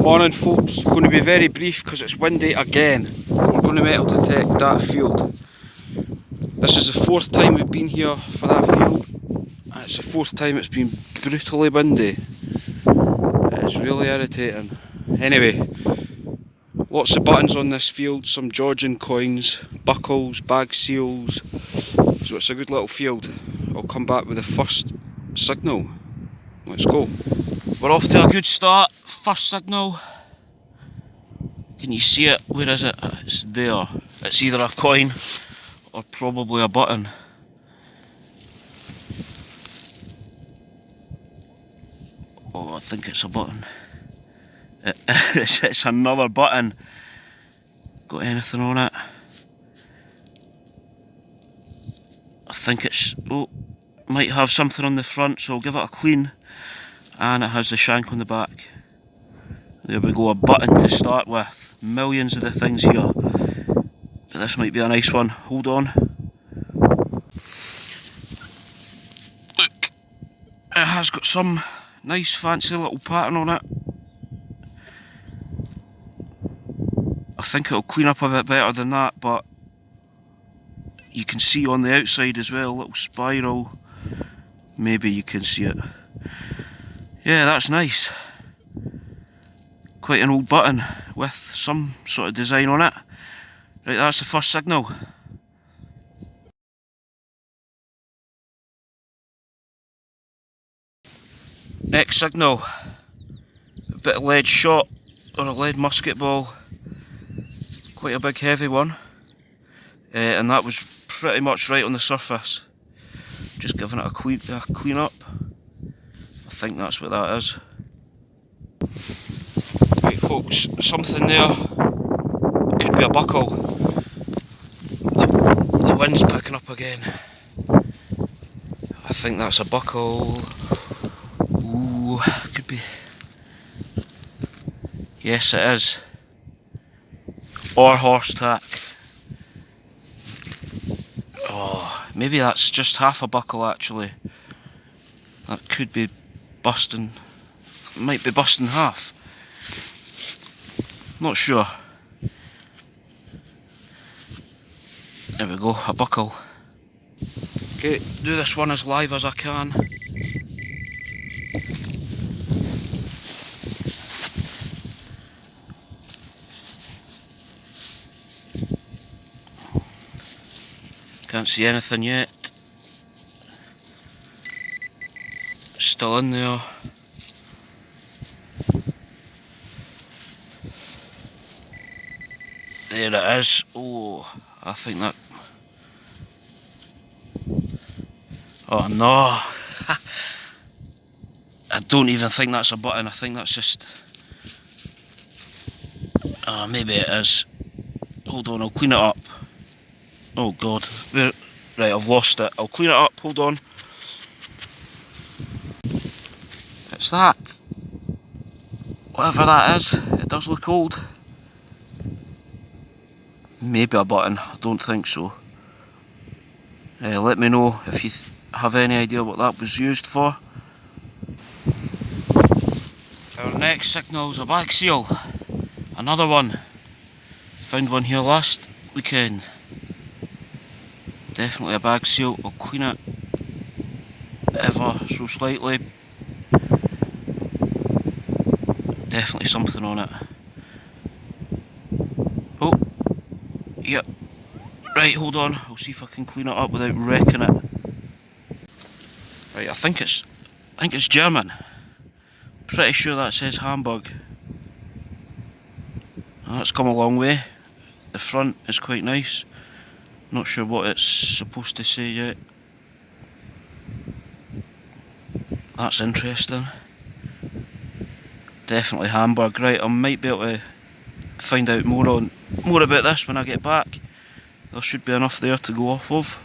Morning folks, going to be very brief because it's windy again. We're going to metal detect that field. This is the fourth time we've been here for that field, and it's the fourth time it's been brutally windy. It's really irritating. Anyway, lots of buttons on this field, some Georgian coins, buckles, bag seals, so it's a good little field. I'll come back with the first signal. Let's go. We're off to a good start. First signal. Can you see it? Where is it? It's there. It's either a coin or probably a button. Oh, I think it's a button. It's another button. Got anything on it? I think it's... oh, might have something on the front, so I'll give it a clean. And it has the shank on the back. There we go, a button to start with. Millions of the things here. But this might be a nice one. Hold on. Look, it has got some nice fancy little pattern on it. I think it'll clean up a bit better than that, but you can see on the outside as well, a little spiral. Maybe you can see it. Yeah, that's nice. Quite an old button with some sort of design on it. Right, that's the first signal. Next signal. A bit of lead shot, or a lead musket ball. Quite a big heavy one. And that was pretty much right on the surface. Just giving it a clean up. I think that's what that is. Right folks, something there. Could be a buckle. The wind's picking up again. I think that's a buckle. Ooh, could be. Yes, it is. Or horse tack. Oh, maybe that's just half a buckle actually. That could be busting. Might be busting half. Not sure. There we go, a buckle. Okay, do this one as live as I can. Can't see anything yet. Still in there. There it is. Oh, I think that... oh no! I don't even think that's a button. I think that's just... oh, maybe it is. Hold on, I'll clean it up. Oh god. Right, I've lost it. I'll clean it up, hold on. It's that. Whatever that is, it does look old. Maybe a button, I don't think so. Let me know if you have any idea what that was used for. Our next signal is a bag seal. Another one. Found one here last weekend. Definitely a bag seal. I'll clean it ever so slightly. Definitely something on it. Oh, yep. Right, hold on. I'll see if I can clean it up without wrecking it. Right, I think it's German. Pretty sure that says Hamburg. That's come a long way. The front is quite nice. Not sure what it's supposed to say yet. That's interesting. Definitely Hamburg. Right, I might be able to find out more about this when I get back. There should be enough there to go off of.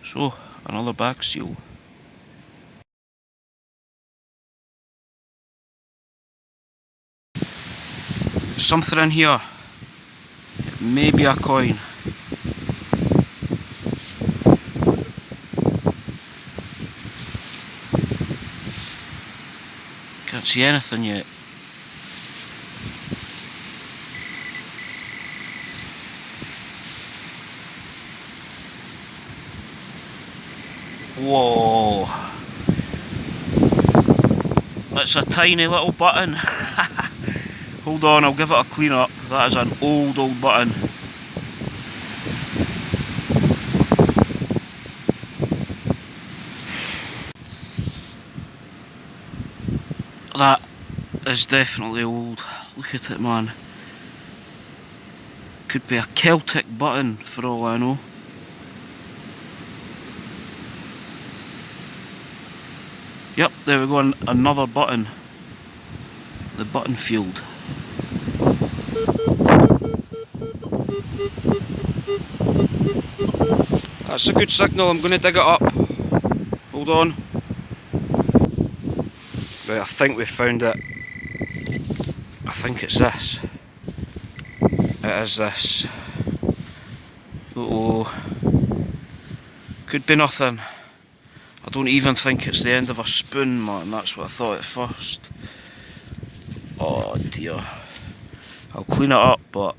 So, another bag seal. Something in here. It may be a coin. Can't see anything yet. Whoa. It's a tiny little button. Hold on, I'll give it a clean up. That is an old button. That is definitely old. Look at it, man. Could be a Celtic button for all I know. Yep, there we go, another button. The button field. That's a good signal, I'm going to dig it up. Hold on. Right, I think we found it. I think it's this. It is this. Uh-oh. Could be nothing. I don't even think it's the end of a spoon, man. That's what I thought at first. Oh dear. I'll clean it up, but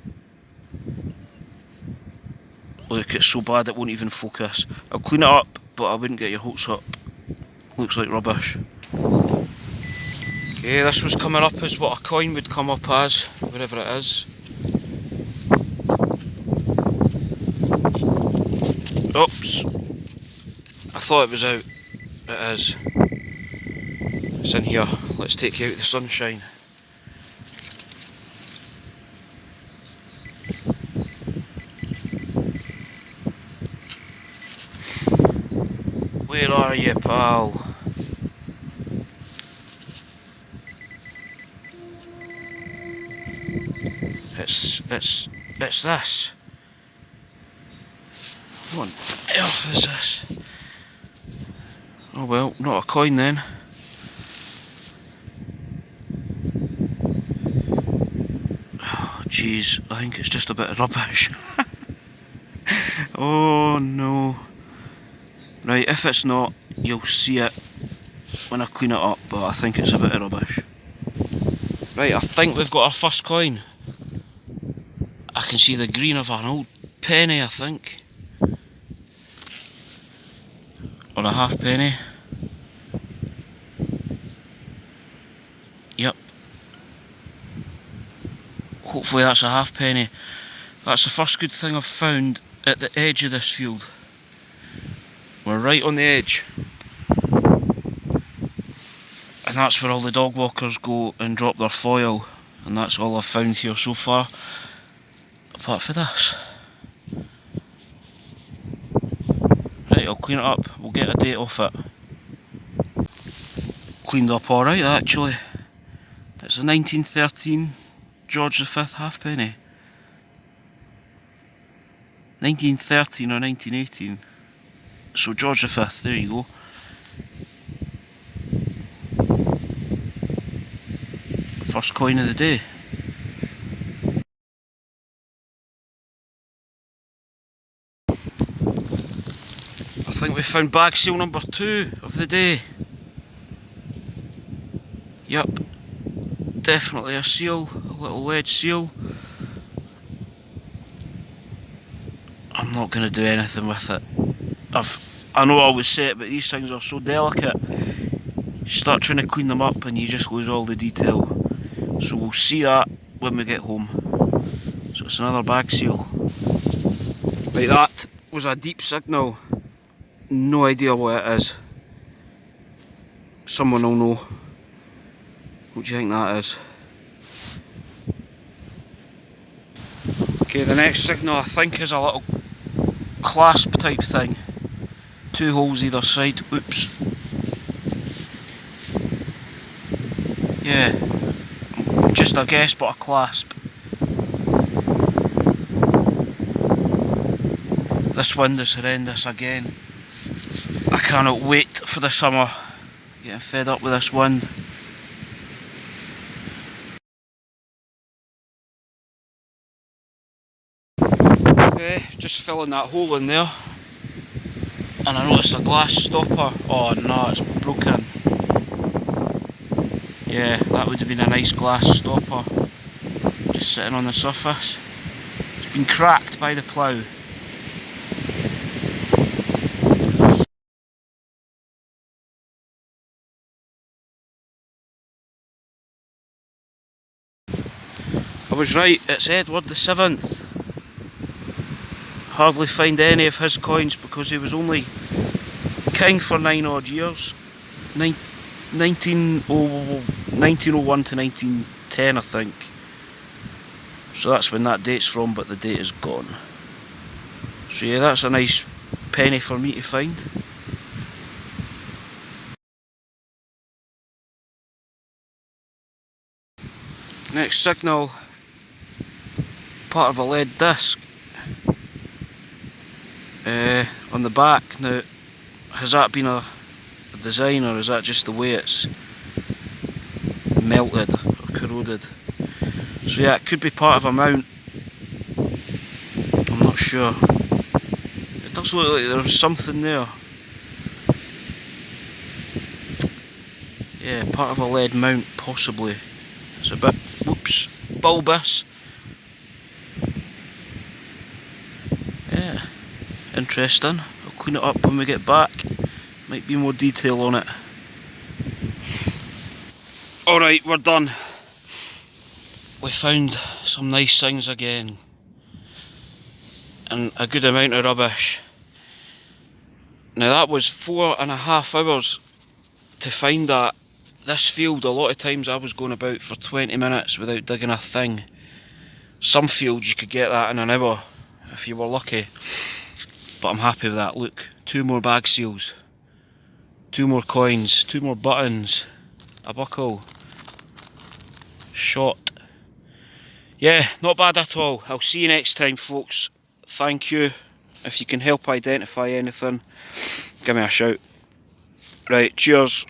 look, it's so bad it won't even focus. I'll clean it up, but I wouldn't get your hopes up. Looks like rubbish. Okay, this was coming up as what a coin would come up as, wherever it is. Oops. I thought it was out. It is. It's in here. Let's take you out of the sunshine. Where are you, pal? It's this. What on earth is this? Oh well, not a coin then. Oh jeez, I think it's just a bit of rubbish. Oh no. Right, if it's not, you'll see it when I clean it up, but I think it's a bit of rubbish. Right, I think we've got our first coin. I can see the green of an old penny, I think. Or a half penny. Yep. Hopefully that's a half penny. That's the first good thing I've found at the edge of this field. We're right on the edge. And that's where all the dog walkers go and drop their foil. And that's all I've found here so far. Apart from this. Right, I'll clean it up. We'll get a date off it. Cleaned up alright actually. It's a 1913 George V halfpenny. 1913 or 1918. So George V, there you go. First coin of the day. I think we found bag seal number 2 of the day. Yep, definitely a seal, a little lead seal. I'm not going to do anything with it. I know I always say it, but these things are so delicate. You start trying to clean them up and you just lose all the detail. So we'll see that when we get home. So it's another bag seal. Right, that was a deep signal. No idea what it is. Someone will know. What do you think that is? Okay, the next signal I think is a little clasp type thing. 2 holes either side. Oops. Yeah. Just a guess, but a clasp. This wind is horrendous again. I cannot wait for the summer. Getting fed up with this wind. Okay, just filling that hole in there. And I noticed a glass stopper. Oh no, it's broken. Yeah, that would have been a nice glass stopper. Just sitting on the surface. It's been cracked by the plough. was right, it's Edward the 7th. Hardly find any of his coins because he was only king for 9 odd years. 1901 to 1910, I think. So that's when that date's from, but the date is gone. So yeah, that's a nice penny for me to find. Next signal, part of a lead disc on the back. Now, has that been a design, or is that just the way it's melted or corroded? So yeah, it could be part of a mount. I'm not sure. It does look like there's something there. Yeah, part of a lead mount, possibly. It's a bit, whoops, bulbous. Yeah, interesting. I'll clean it up when we get back. Might be more detail on it. Alright, we're done. We found some nice things again. And a good amount of rubbish. Now that was 4.5 hours to find that. This field, a lot of times I was going about for 20 minutes without digging a thing. Some fields you could get that in an hour if you were lucky. But I'm happy with that. Look, 2 more bag seals. 2 more coins, 2 more buttons, a buckle, shot. Yeah, not bad at all. I'll see you next time, folks. Thank you. If you can help identify anything, give me a shout. Right, cheers.